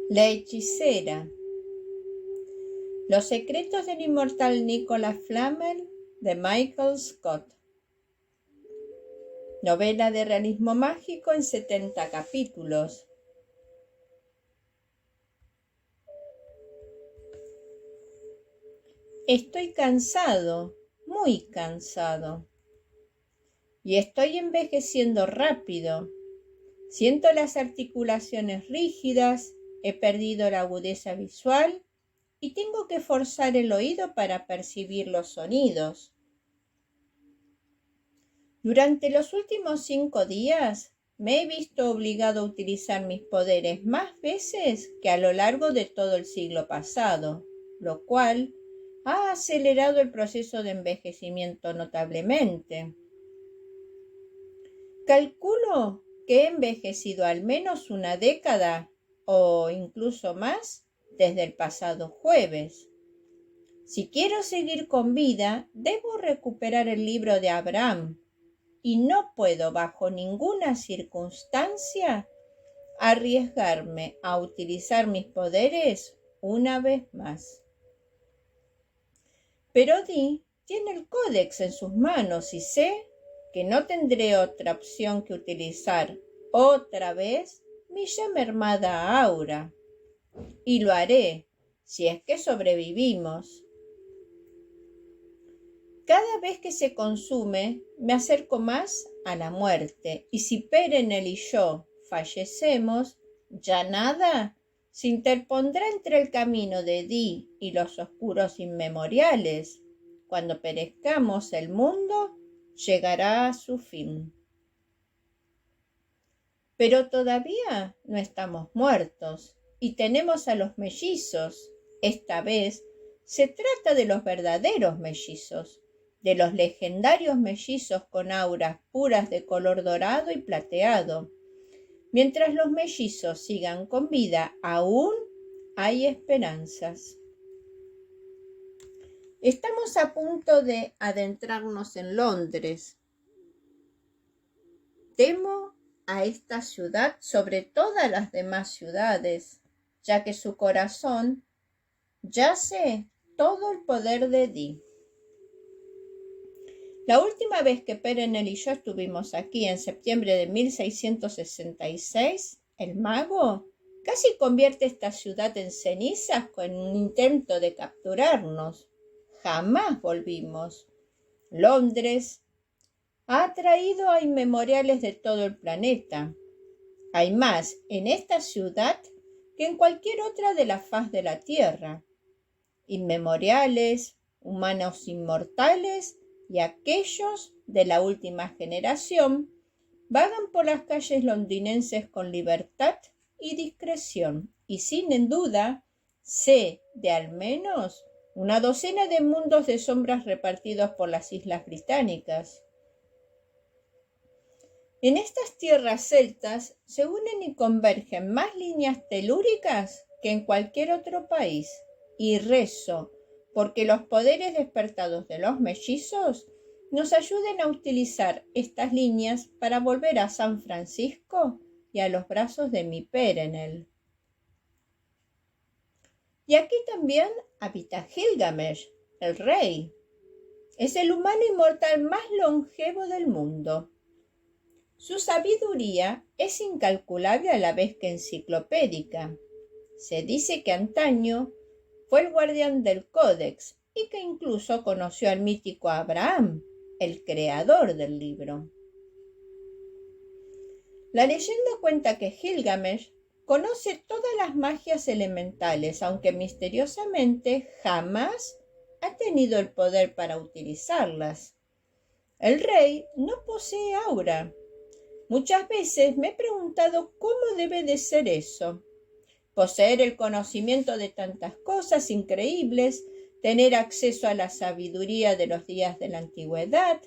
La hechicera. Los secretos del inmortal Nicholas Flamel de Michael Scott. Novela de realismo mágico en 70 capítulos. Estoy cansado, muy cansado. Y estoy envejeciendo rápido. Siento las articulaciones rígidas, he perdido la agudeza visual y tengo que forzar el oído para percibir los sonidos. Durante los últimos 5 días me he visto obligado a utilizar mis poderes más veces que a lo largo de todo el siglo pasado, lo cual ha acelerado el proceso de envejecimiento notablemente. Calculo que he envejecido al menos una década o incluso más desde el pasado jueves. Si quiero seguir con vida, debo recuperar el libro de Abraham y no puedo bajo ninguna circunstancia arriesgarme a utilizar mis poderes una vez más. Pero Dee tiene el códex en sus manos y sé que no tendré otra opción que utilizar otra vez mi ya mermada aura. Y lo haré, si es que sobrevivimos. Cada vez que se consume, me acerco más a la muerte, y si Perenelle y yo fallecemos, ya nada se interpondrá entre el camino de Dee y los oscuros inmemoriales. Cuando perezcamos, el mundo llegará a su fin. Pero todavía no estamos muertos y tenemos a los mellizos. Esta vez se trata de los verdaderos mellizos, de los legendarios mellizos con auras puras de color dorado y plateado. Mientras los mellizos sigan con vida, aún hay esperanzas. Estamos a punto de adentrarnos en Londres. Temo a esta ciudad sobre todas las demás ciudades, ya que su corazón yace todo el poder de Dee. La última vez que Perenelle y yo estuvimos aquí, en septiembre de 1666, el mago casi convierte esta ciudad en cenizas con un intento de capturarnos. Jamás volvimos. Londres ha atraído a inmemoriales de todo el planeta. Hay más en esta ciudad que en cualquier otra de la faz de la tierra. Inmemoriales, humanos inmortales y aquellos de la última generación vagan por las calles londinenses con libertad y discreción, y sin duda sé de al menos una docena de mundos de sombras repartidos por las islas británicas. En estas tierras celtas se unen y convergen más líneas telúricas que en cualquier otro país, y rezo porque los poderes despertados de los mellizos nos ayuden a utilizar estas líneas para volver a San Francisco y a los brazos de mi Perenelle. Y aquí también habita Gilgamesh, el rey. Es el humano inmortal más longevo del mundo. Su sabiduría es incalculable a la vez que enciclopédica. Se dice que antaño fue el guardián del códex y que incluso conoció al mítico Abraham, el creador del libro. La leyenda cuenta que Gilgamesh conoce todas las magias elementales, aunque misteriosamente jamás ha tenido el poder para utilizarlas. El rey no posee aura. Muchas veces me he preguntado cómo debe de ser eso. Poseer el conocimiento de tantas cosas increíbles, tener acceso a la sabiduría de los días de la antigüedad,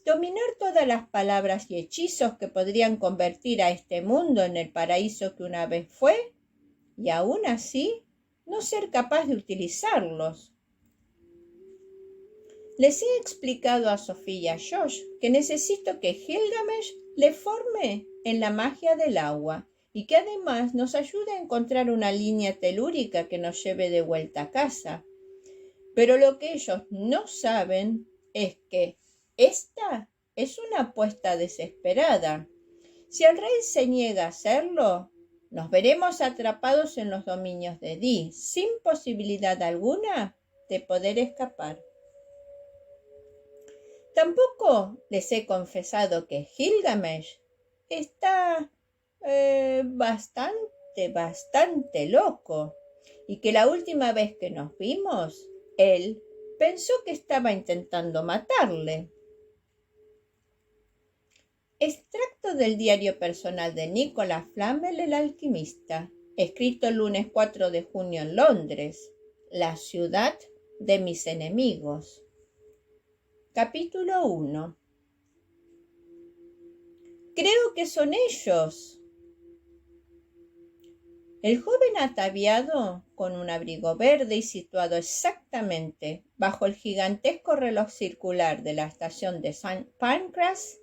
dominar todas las palabras y hechizos que podrían convertir a este mundo en el paraíso que una vez fue, y aún así no ser capaz de utilizarlos. Les he explicado a Sophie y a Josh que necesito que Gilgamesh le forme en la magia del agua y que además nos ayude a encontrar una línea telúrica que nos lleve de vuelta a casa. Pero lo que ellos no saben es que esta es una apuesta desesperada. Si el rey se niega a hacerlo, nos veremos atrapados en los dominios de Dee, sin posibilidad alguna de poder escapar. Tampoco les he confesado que Gilgamesh está bastante loco, y que la última vez que nos vimos, él pensó que estaba intentando matarle. Extracto del diario personal de Nicholas Flamel, el alquimista, escrito el lunes 4 de junio en Londres, la ciudad de mis enemigos. Capítulo 1. Creo que son ellos. El joven ataviado, con un abrigo verde y situado exactamente bajo el gigantesco reloj circular de la estación de St. Pancras,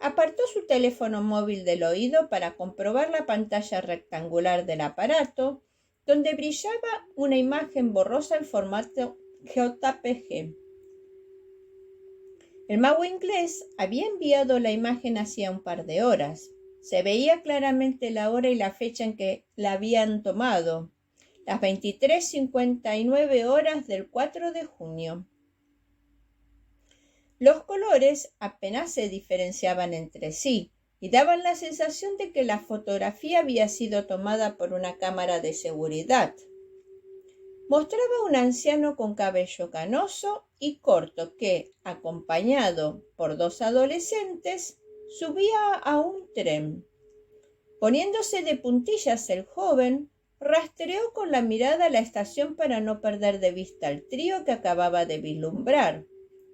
apartó su teléfono móvil del oído para comprobar la pantalla rectangular del aparato, donde brillaba una imagen borrosa en formato JPG. El mago inglés había enviado la imagen hacía un par de horas. Se veía claramente la hora y la fecha en que la habían tomado, las 23:59 horas del 4 de junio. Los colores apenas se diferenciaban entre sí y daban la sensación de que la fotografía había sido tomada por una cámara de seguridad. Mostraba un anciano con cabello canoso y corto que, acompañado por dos adolescentes, subía a un tren. Poniéndose de puntillas el joven, rastreó con la mirada la estación para no perder de vista al trío que acababa de vislumbrar.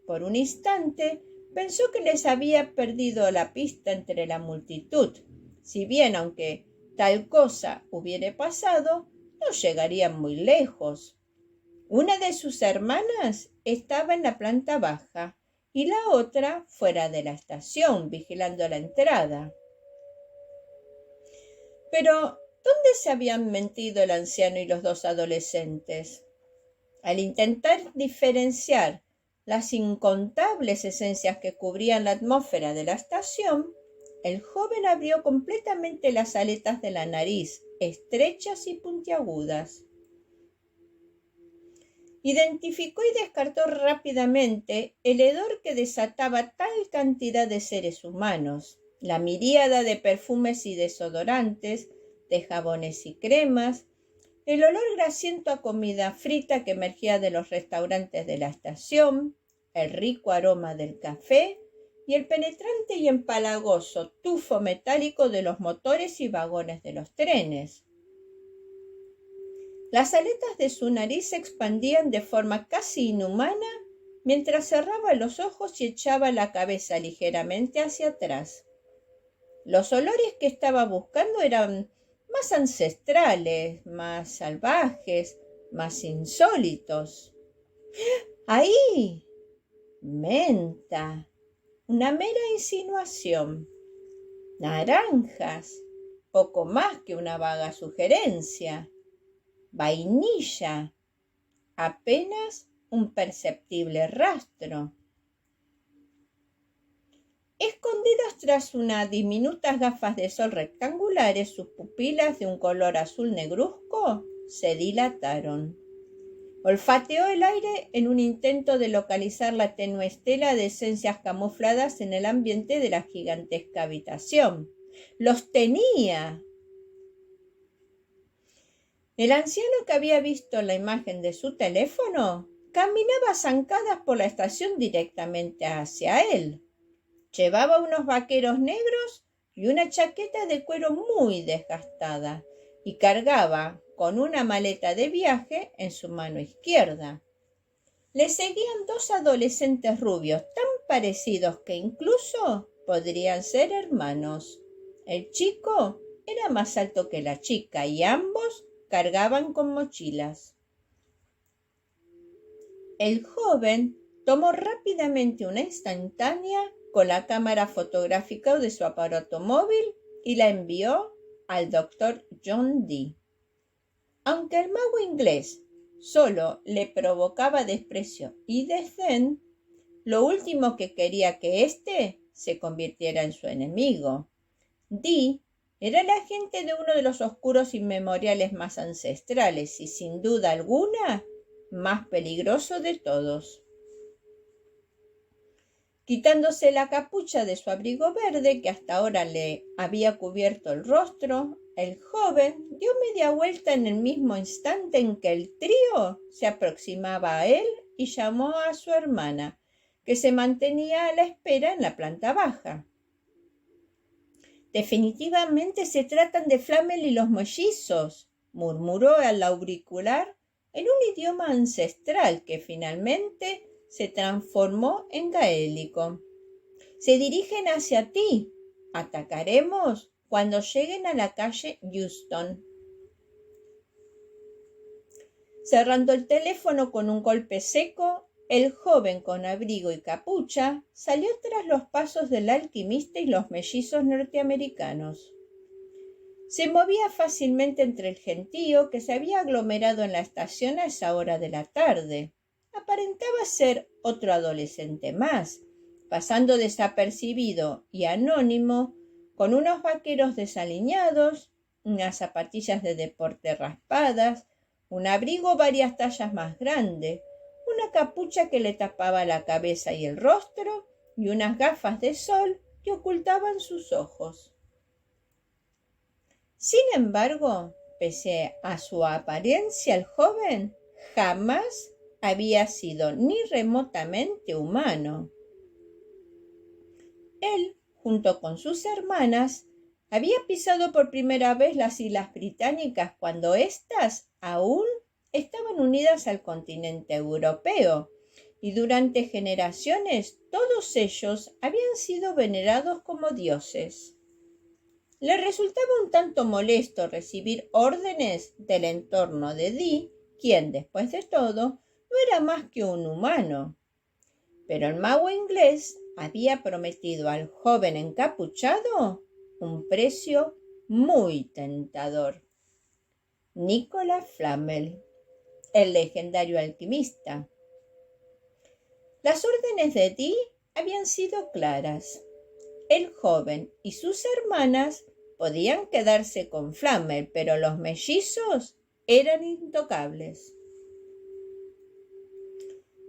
Por un instante pensó que les había perdido la pista entre la multitud, si bien, aunque tal cosa hubiera pasado, no llegarían muy lejos. Una de sus hermanas estaba en la planta baja y la otra fuera de la estación, vigilando la entrada. Pero, ¿dónde se habían metido el anciano y los dos adolescentes? Al intentar diferenciar las incontables esencias que cubrían la atmósfera de la estación, el joven abrió completamente las aletas de la nariz, estrechas y puntiagudas. Identificó y descartó rápidamente el hedor que desataba tal cantidad de seres humanos, la miríada de perfumes y desodorantes, de jabones y cremas, el olor grasiento a comida frita que emergía de los restaurantes de la estación, el rico aroma del café y el penetrante y empalagoso tufo metálico de los motores y vagones de los trenes. Las aletas de su nariz se expandían de forma casi inhumana mientras cerraba los ojos y echaba la cabeza ligeramente hacia atrás. Los olores que estaba buscando eran más ancestrales, más salvajes, más insólitos. ¡Ahí! Menta. Una mera insinuación. Naranjas. Poco más que una vaga sugerencia. Vainilla. Apenas un perceptible rastro. Escondidas tras unas diminutas gafas de sol rectangulares, sus pupilas de un color azul negruzco se dilataron. Olfateó el aire en un intento de localizar la tenue estela de esencias camufladas en el ambiente de la gigantesca habitación. ¡Los tenía! El anciano, que había visto la imagen de su teléfono, caminaba a zancadas por la estación directamente hacia él. Llevaba unos vaqueros negros y una chaqueta de cuero muy desgastada y cargaba con una maleta de viaje en su mano izquierda. Le seguían dos adolescentes rubios tan parecidos que incluso podrían ser hermanos. El chico era más alto que la chica y ambos cargaban con mochilas. El joven tomó rápidamente una instantánea con la cámara fotográfica de su aparato móvil y la envió al doctor John Dee. Aunque el mago inglés solo le provocaba desprecio y desdén, lo último que quería que éste se convirtiera en su enemigo. Dee era el agente de uno de los oscuros inmemoriales más ancestrales y, sin duda alguna, más peligroso de todos. Quitándose la capucha de su abrigo verde, que hasta ahora le había cubierto el rostro, el joven dio media vuelta en el mismo instante en que el trío se aproximaba a él y llamó a su hermana, que se mantenía a la espera en la planta baja. «Definitivamente se tratan de Flamel y los mellizos», murmuró al auricular en un idioma ancestral que finalmente se transformó en gaélico. «Se dirigen hacia ti. Atacaremos cuando lleguen a la calle Euston». Cerrando el teléfono con un golpe seco, el joven con abrigo y capucha salió tras los pasos del alquimista y los mellizos norteamericanos. Se movía fácilmente entre el gentío que se había aglomerado en la estación a esa hora de la tarde. Aparentaba ser otro adolescente más, pasando desapercibido y anónimo, con unos vaqueros desaliñados, unas zapatillas de deporte raspadas, un abrigo varias tallas más grande, una capucha que le tapaba la cabeza y el rostro y unas gafas de sol que ocultaban sus ojos. Sin embargo, pese a su apariencia, el joven jamás había sido ni remotamente humano. Él, junto con sus hermanas, había pisado por primera vez las Islas Británicas cuando éstas aún estaban unidas al continente europeo, y durante generaciones todos ellos habían sido venerados como dioses. Le resultaba un tanto molesto recibir órdenes del entorno de Dee, quien, después de todo, no era más que un humano. Pero el mago inglés había prometido al joven encapuchado un precio muy tentador. Nicolas Flamel, el legendario alquimista. Las órdenes de Dee habían sido claras. El joven y sus hermanas podían quedarse con Flamel, pero los mellizos eran intocables.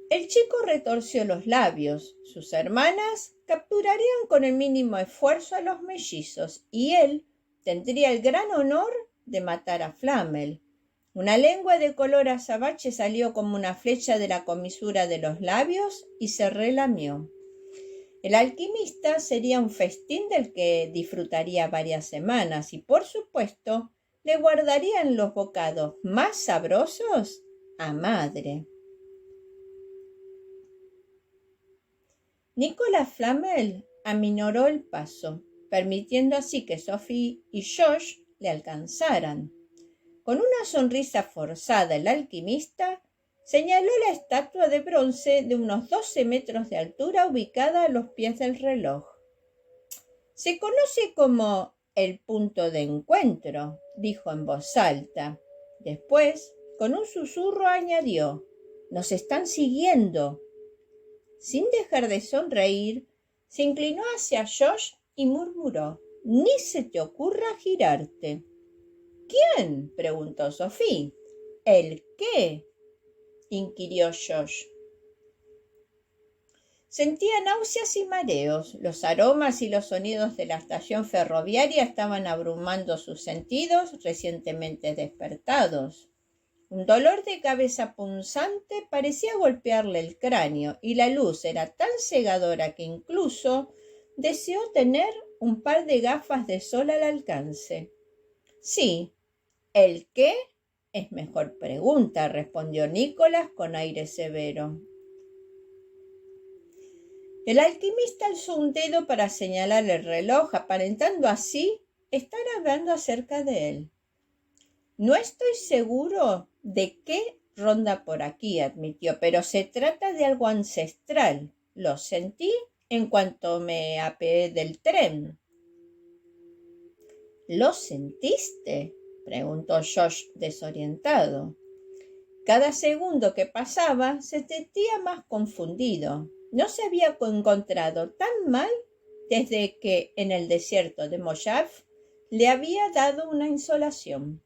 El chico retorció los labios. Sus hermanas capturarían con el mínimo esfuerzo a los mellizos y él tendría el gran honor de matar a Flamel. Una lengua de color azabache salió como una flecha de la comisura de los labios y se relamió. El alquimista sería un festín del que disfrutaría varias semanas y, por supuesto, le guardarían los bocados más sabrosos a madre. Nicolas Flamel aminoró el paso, permitiendo así que Sophie y Josh le alcanzaran. Con una sonrisa forzada, el alquimista señaló la estatua de bronce de unos 12 metros de altura ubicada a los pies del reloj. «Se conoce como el punto de encuentro», dijo en voz alta. Después, con un susurro, añadió: «Nos están siguiendo». Sin dejar de sonreír, se inclinó hacia Josh y murmuró: «Ni se te ocurra girarte». «¿Quién?», preguntó Sophie. «¿El qué?», inquirió Josh. Sentía náuseas y mareos. Los aromas y los sonidos de la estación ferroviaria estaban abrumando sus sentidos recientemente despertados. Un dolor de cabeza punzante parecía golpearle el cráneo y la luz era tan cegadora que incluso deseó tener un par de gafas de sol al alcance. «Sí, ¿el qué? Es mejor pregunta», respondió Nicolas con aire severo. El alquimista alzó un dedo para señalar el reloj, aparentando así estar hablando acerca de él. «No estoy seguro de qué ronda por aquí», admitió, «pero se trata de algo ancestral. Lo sentí en cuanto me apeé del tren». ¿Lo sentiste?, preguntó Josh desorientado. Cada segundo que pasaba se sentía más confundido. No se había encontrado tan mal desde que en el desierto de Mojave le había dado una insolación.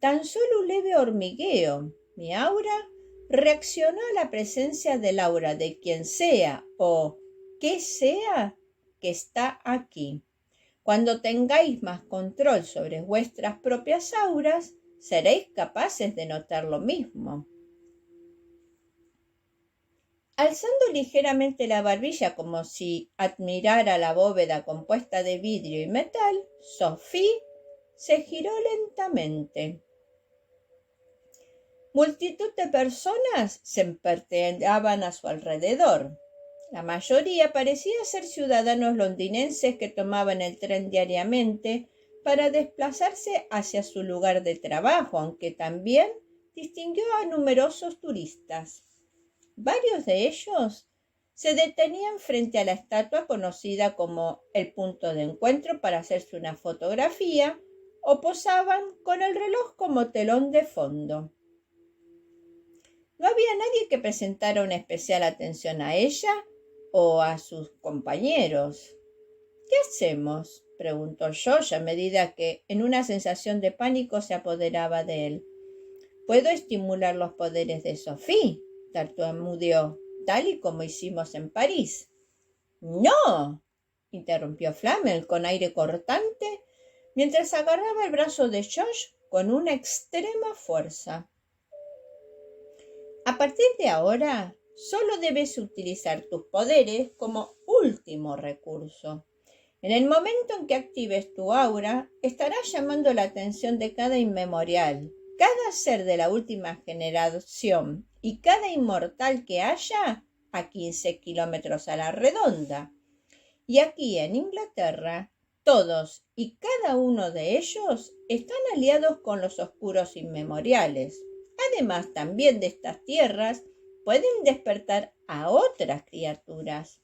Tan solo un leve hormigueo. Mi aura reaccionó a la presencia del aura de quien sea o que sea que está aquí. Cuando tengáis más control sobre vuestras propias auras, seréis capaces de notar lo mismo. Alzando ligeramente la barbilla como si admirara la bóveda compuesta de vidrio y metal, Sophie se giró lentamente. Multitud de personas se empertenaban a su alrededor. La mayoría parecía ser ciudadanos londinenses que tomaban el tren diariamente para desplazarse hacia su lugar de trabajo, aunque también distinguió a numerosos turistas. Varios de ellos se detenían frente a la estatua conocida como el punto de encuentro para hacerse una fotografía o posaban con el reloj como telón de fondo. No había nadie que prestara una especial atención a ella o a sus compañeros. ¿Qué hacemos?, preguntó Josh a medida que en una sensación de pánico se apoderaba de él. «Puedo estimular los poderes de Sophie», tartamudeó, «tal y como hicimos en París». «¡No!», interrumpió Flamel con aire cortante, mientras agarraba el brazo de Josh con una extrema fuerza. «A partir de ahora, solo debes utilizar tus poderes como último recurso. En el momento en que actives tu aura, estarás llamando la atención de cada inmemorial, cada ser de la última generación y cada inmortal que haya a 15 kilómetros a la redonda. Y aquí en Inglaterra, todos y cada uno de ellos están aliados con los oscuros inmemoriales. Además, también de estas tierras pueden despertar a otras criaturas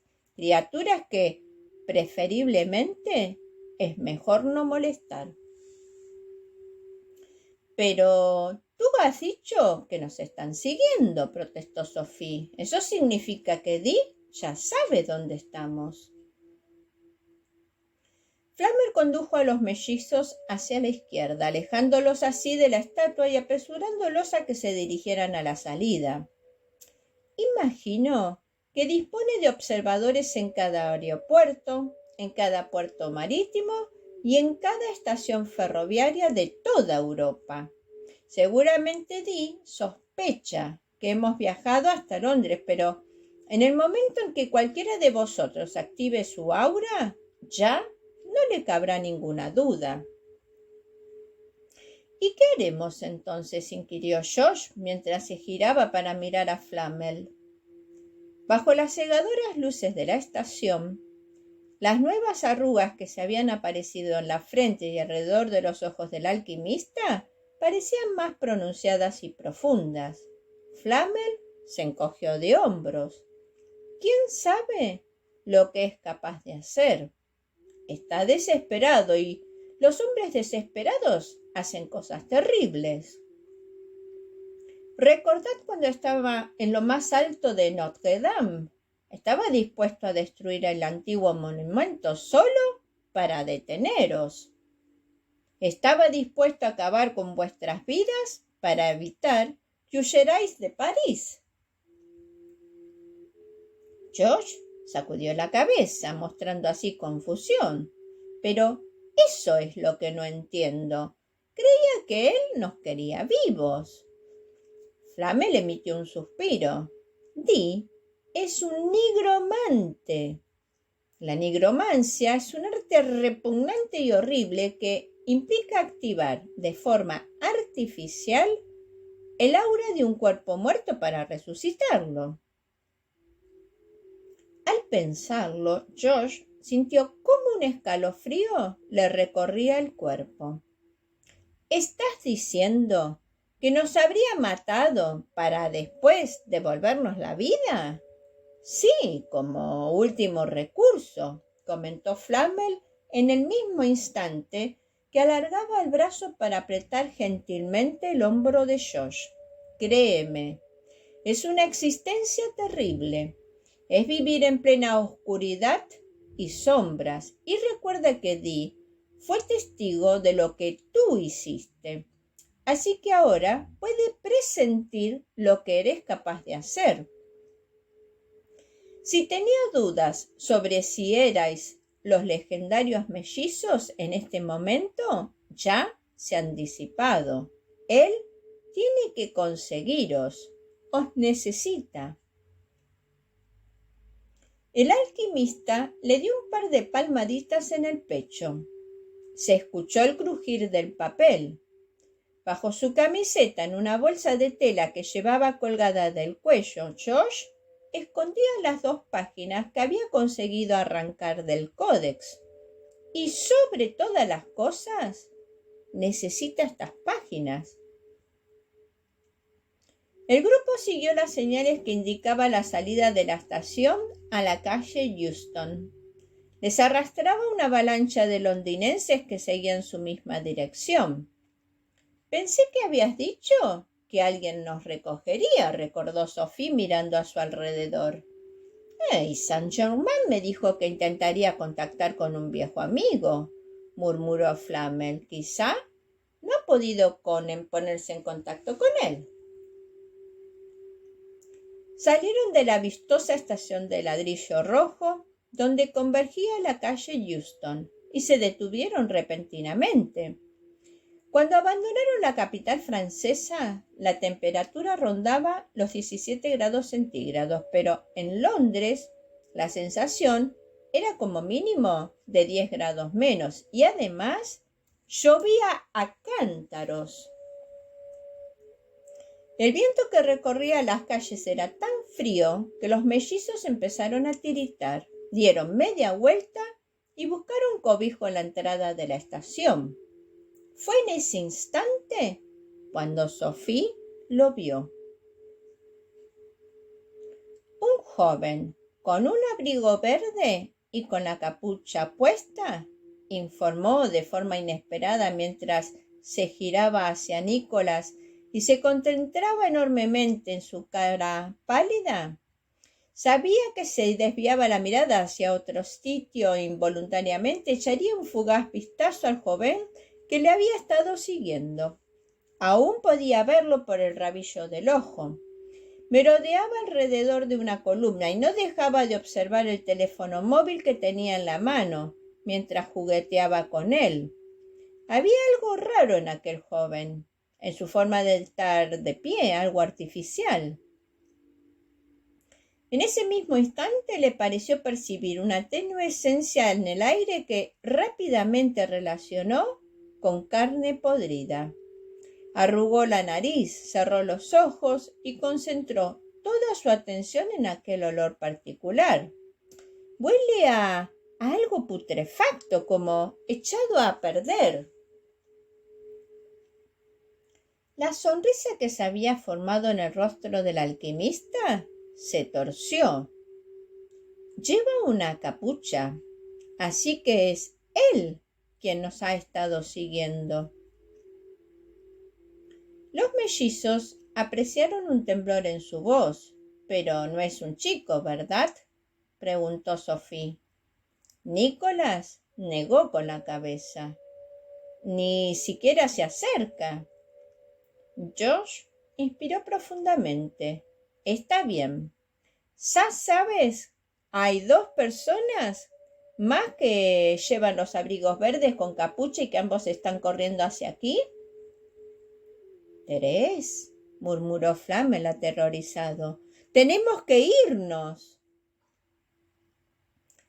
que preferiblemente es mejor no molestar». «Pero tú has dicho que nos están siguiendo», protestó Sophie. «Eso significa que Dee ya sabe dónde estamos». Flammer condujo a los mellizos hacia la izquierda, alejándolos así de la estatua y apresurándolos a que se dirigieran a la salida. «Imagino que dispone de observadores en cada aeropuerto, en cada puerto marítimo y en cada estación ferroviaria de toda Europa. Seguramente Dee sospecha que hemos viajado hasta Londres, pero en el momento en que cualquiera de vosotros active su aura, ya no le cabrá ninguna duda». «¿Y qué haremos entonces?», inquirió Josh mientras se giraba para mirar a Flamel. Bajo las cegadoras luces de la estación, las nuevas arrugas que se habían aparecido en la frente y alrededor de los ojos del alquimista parecían más pronunciadas y profundas. Flamel se encogió de hombros. ¿Quién sabe lo que es capaz de hacer? Está desesperado y los hombres desesperados hacen cosas terribles. Recordad cuando estaba en lo más alto de Notre Dame. Estaba dispuesto a destruir el antiguo monumento solo para deteneros. Estaba dispuesto a acabar con vuestras vidas para evitar que huyerais de París. Josh sacudió la cabeza, mostrando así confusión. «Pero eso es lo que no entiendo. Creía que él nos quería vivos». Flamel emitió un suspiro. «Dee es un nigromante». La nigromancia es un arte repugnante y horrible que implica activar de forma artificial el aura de un cuerpo muerto para resucitarlo. Al pensarlo, Josh sintió como un escalofrío le recorría el cuerpo. «¿Estás diciendo que nos habría matado para después devolvernos la vida?» «Sí, como último recurso», comentó Flamel en el mismo instante que alargaba el brazo para apretar gentilmente el hombro de Josh. Créeme, es una existencia terrible. Es vivir en plena oscuridad y sombras. Y recuerda que Dee fue testigo de lo que tú hiciste. Así que ahora puede presentir lo que eres capaz de hacer. Si tenía dudas sobre si erais los legendarios mellizos en este momento, ya se han disipado. Él tiene que conseguiros. Os necesita. El alquimista le dio un par de palmaditas en el pecho. Se escuchó el crujir del papel. Bajo su camiseta, en una bolsa de tela que llevaba colgada del cuello, Josh escondía las 2 páginas que había conseguido arrancar del códex. Y sobre todas las cosas, necesita estas páginas. El grupo siguió las señales que indicaban la salida de la estación a la calle Euston. Les arrastraba una avalancha de londinenses que seguían su misma dirección. Pensé que habías dicho que alguien nos recogería, recordó Sophie mirando a su alrededor. Y Saint-Germain me dijo que intentaría contactar con un viejo amigo, murmuró Flamel. Quizá no ha podido ponerse en contacto con él. Salieron de la vistosa estación de ladrillo rojo, donde convergía la calle Euston, y se detuvieron repentinamente. Cuando abandonaron la capital francesa, la temperatura rondaba los 17 grados centígrados, pero en Londres la sensación era como mínimo de 10 grados menos y además llovía a cántaros. El viento que recorría las calles era tan frío que los mellizos empezaron a tiritar, dieron media vuelta y buscaron cobijo en la entrada de la estación. Fue en ese instante cuando Sophie lo vio. Un joven con un abrigo verde y con la capucha puesta, informó de forma inesperada mientras se giraba hacia Nicholas y se concentraba enormemente en su cara pálida. Sabía que si desviaba la mirada hacia otro sitio involuntariamente echaría un fugaz vistazo al joven que le había estado siguiendo. Aún podía verlo por el rabillo del ojo. Merodeaba alrededor de una columna y no dejaba de observar el teléfono móvil que tenía en la mano mientras jugueteaba con él. Había algo raro en aquel joven, en su forma de estar de pie, algo artificial. En ese mismo instante le pareció percibir una tenue esencia en el aire que rápidamente relacionó con carne podrida. Arrugó la nariz, cerró los ojos y concentró toda su atención en aquel olor particular. Huele a algo putrefacto, como echado a perder. La sonrisa que se había formado en el rostro del alquimista se torció. Lleva una capucha, así que es él quien nos ha estado siguiendo. Los mellizos apreciaron un temblor en su voz. Pero no es un chico, ¿verdad?, preguntó Sophie. Nicholas negó con la cabeza. Ni siquiera se acerca. Josh inspiró profundamente. Está bien. ¿Sabes? Hay 2 personas más que llevan los abrigos verdes con capucha y que ambos están corriendo hacia aquí. —Terés —murmuró Flamel aterrorizado—, tenemos que irnos.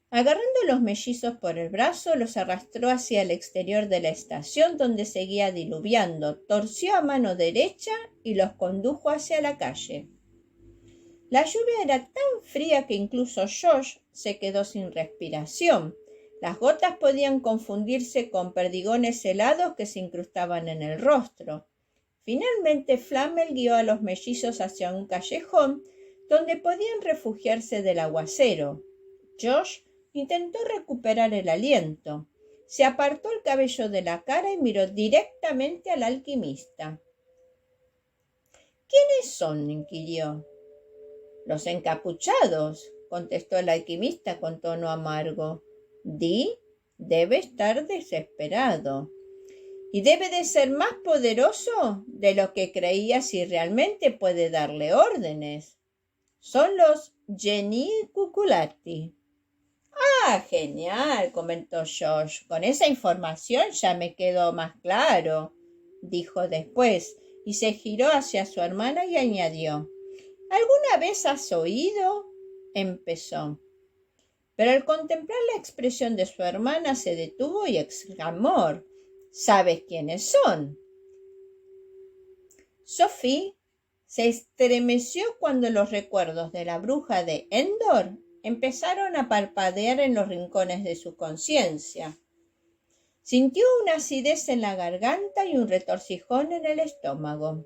Agarrando a los mellizos por el brazo, los arrastró hacia el exterior de la estación, donde seguía diluviando, torció a mano derecha y los condujo hacia la calle. La lluvia era tan fría que incluso Josh se quedó sin respiración. Las gotas podían confundirse con perdigones helados que se incrustaban en el rostro. Finalmente, Flamel guió a los mellizos hacia un callejón donde podían refugiarse del aguacero. Josh intentó recuperar el aliento. Se apartó el cabello de la cara y miró directamente al alquimista. ¿Quiénes son?, inquirió. Los encapuchados, contestó el alquimista con tono amargo. Dee debe estar desesperado. Y debe de ser más poderoso de lo que creía si realmente puede darle órdenes. Son los Genii Cuculati. Ah, genial, comentó George. Con esa información ya me quedó más claro, dijo después, y se giró hacia su hermana y añadió. ¿Alguna vez has oído? Empezó. Pero al contemplar la expresión de su hermana se detuvo y exclamó. ¿Sabes quiénes son? Sophie se estremeció cuando los recuerdos de la bruja de Endor empezaron a parpadear en los rincones de su conciencia. Sintió una acidez en la garganta y un retorcijón en el estómago.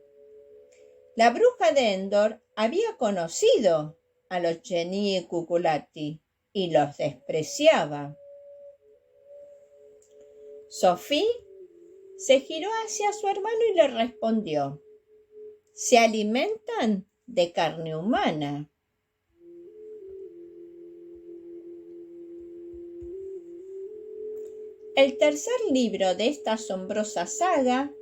La bruja de Endor había conocido a los Genii Cuculati y los despreciaba. Sophie se giró hacia su hermano y le respondió. Se alimentan de carne humana. El tercer libro de esta asombrosa saga,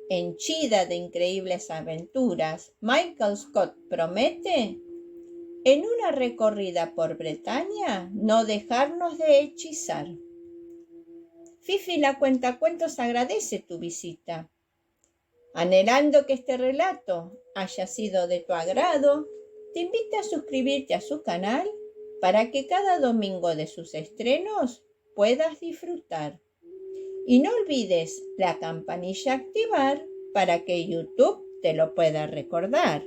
henchida de increíbles aventuras, Michael Scott promete, en una recorrida por Bretaña, no dejarnos de hechizar. Fifi la Cuentacuentos agradece tu visita. Anhelando que este relato haya sido de tu agrado, te invito a suscribirte a su canal para que cada domingo de sus estrenos puedas disfrutar. Y no olvides la campanilla activar para que YouTube te lo pueda recordar.